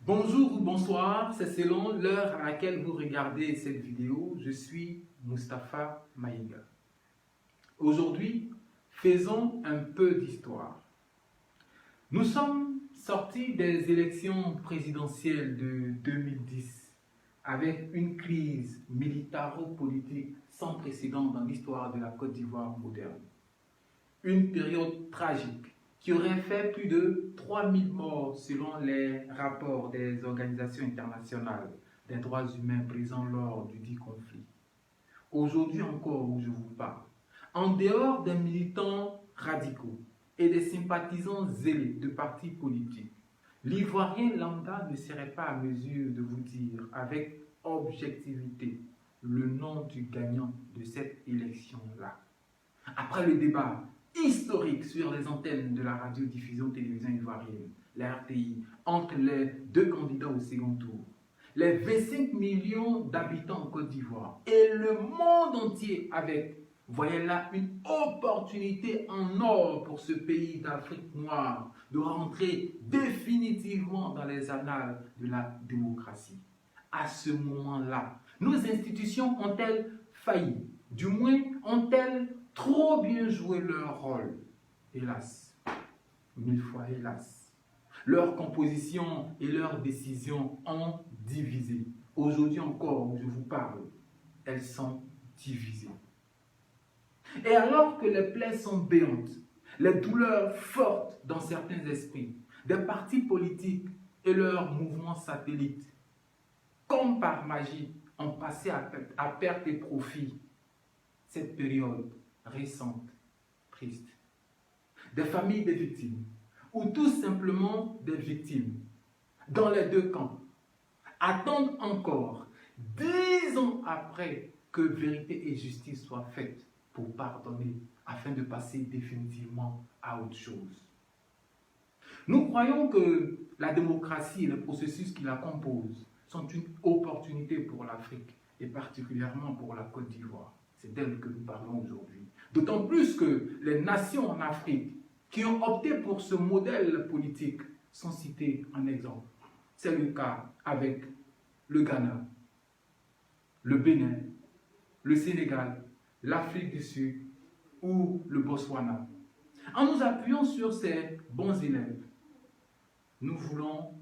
Bonjour ou bonsoir, c'est selon l'heure à laquelle vous regardez cette vidéo. Je suis Mustapha Maïga. Aujourd'hui, faisons un peu d'histoire. Nous sommes sortis des élections présidentielles de 2010 avec une crise militaro-politique sans précédent dans l'histoire de la Côte d'Ivoire moderne. Une période tragique qui aurait fait plus de 3000 morts selon les rapports des organisations internationales des droits humains présents lors du dit conflit. Aujourd'hui encore où je vous parle, en dehors des militants radicaux et des sympathisants zélés de partis politiques, l'Ivoirien lambda ne serait pas à mesure de vous dire avec objectivité le nom du gagnant de cette élection-là. Après le débat historique sur les antennes de la radiodiffusion télévision ivoirienne, la RTI, entre les deux candidats au second tour, les 25 millions d'habitants en Côte d'Ivoire et le monde entier avec, voyez là, une opportunité en or pour ce pays d'Afrique noire de rentrer définitivement dans les annales de la démocratie. À ce moment-là, nos institutions ont-elles failli? Du moins, ont-elles trop bien joué leur rôle? Hélas, 1000 fois hélas. Leur composition et leurs décisions ont divisé. Aujourd'hui encore où je vous parle, elles sont divisées. Et alors que les plaies sont béantes, les douleurs fortes dans certains esprits, des partis politiques et leurs mouvements satellites, comme par magie, ont passé à perte et profit cette période récente, triste. Des familles des victimes, ou tout simplement des victimes, dans les deux camps, attendent encore 10 ans après que vérité et justice soient faites pour pardonner, afin de passer définitivement à autre chose. Nous croyons que la démocratie et le processus qui la composent sont une opportunité pour l'Afrique et particulièrement pour la Côte d'Ivoire. C'est d'elle que nous parlons aujourd'hui. D'autant plus que les nations en Afrique qui ont opté pour ce modèle politique sont citées en exemple. C'est le cas avec le Ghana, le Bénin, le Sénégal, l'Afrique du Sud ou le Botswana. En nous appuyant sur ces bons élèves, nous voulons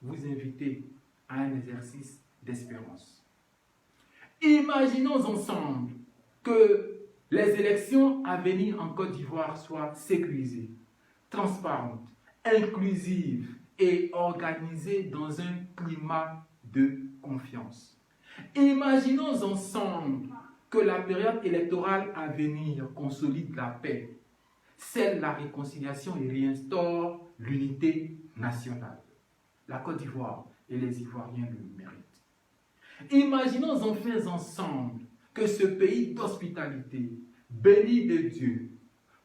vous inviter à un exercice d'espérance. Imaginons ensemble que les élections à venir en Côte d'Ivoire soient sécurisées, transparentes, inclusives et organisées dans un climat de confiance. Imaginons ensemble que la période électorale à venir consolide la paix, scelle la réconciliation et réinstaure l'unité nationale. La Côte d'Ivoire et les Ivoiriens le méritent. Imaginons enfin ensemble que ce pays d'hospitalité, béni de Dieu,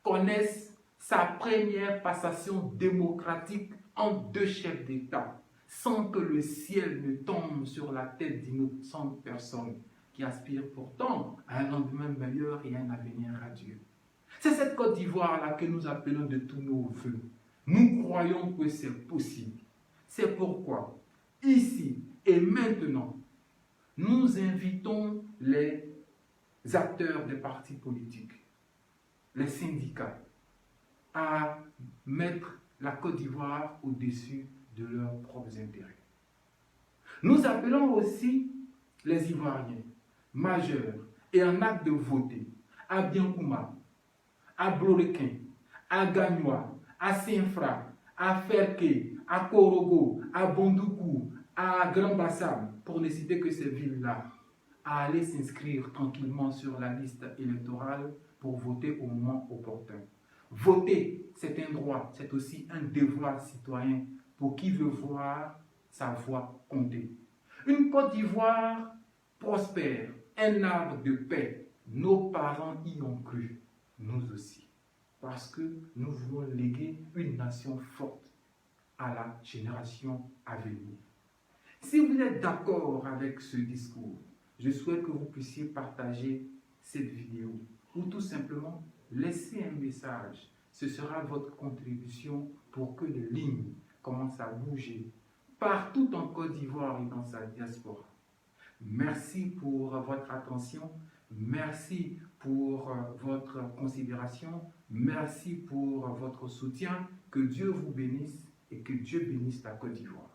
connaisse sa première passation démocratique entre deux chefs d'État, sans que le ciel ne tombe sur la tête d'innocentes personnes qui aspirent pourtant à un lendemain meilleur et à un avenir radieux. C'est cette Côte d'Ivoire-là que nous appelons de tous nos voeux. Nous croyons que c'est possible. C'est pourquoi, ici et maintenant, nous invitons les acteurs des partis politiques, les syndicats, à mettre la Côte d'Ivoire au-dessus de leurs propres intérêts. Nous appelons aussi les Ivoiriens, majeurs et en acte de voter, à Biancouma, à Blorequin, à Gagnoa, à Saint-Fra, à Ferké, à Korogo, à Bondoukou, à Grand Bassam, pour ne citer que ces villes-là, à aller s'inscrire tranquillement sur la liste électorale pour voter au moment opportun. Voter, c'est un droit, c'est aussi un devoir citoyen pour qui veut voir sa voix compter. Une Côte d'Ivoire prospère, un arbre de paix. Nos parents y ont cru, nous aussi, parce que nous voulons léguer une nation forte à la génération à venir. Si vous êtes d'accord avec ce discours, je souhaite que vous puissiez partager cette vidéo ou tout simplement laisser un message. Ce sera votre contribution pour que les lignes commencent à bouger partout en Côte d'Ivoire et dans sa diaspora. Merci pour votre attention, merci pour votre considération, merci pour votre soutien. Que Dieu vous bénisse et que Dieu bénisse la Côte d'Ivoire.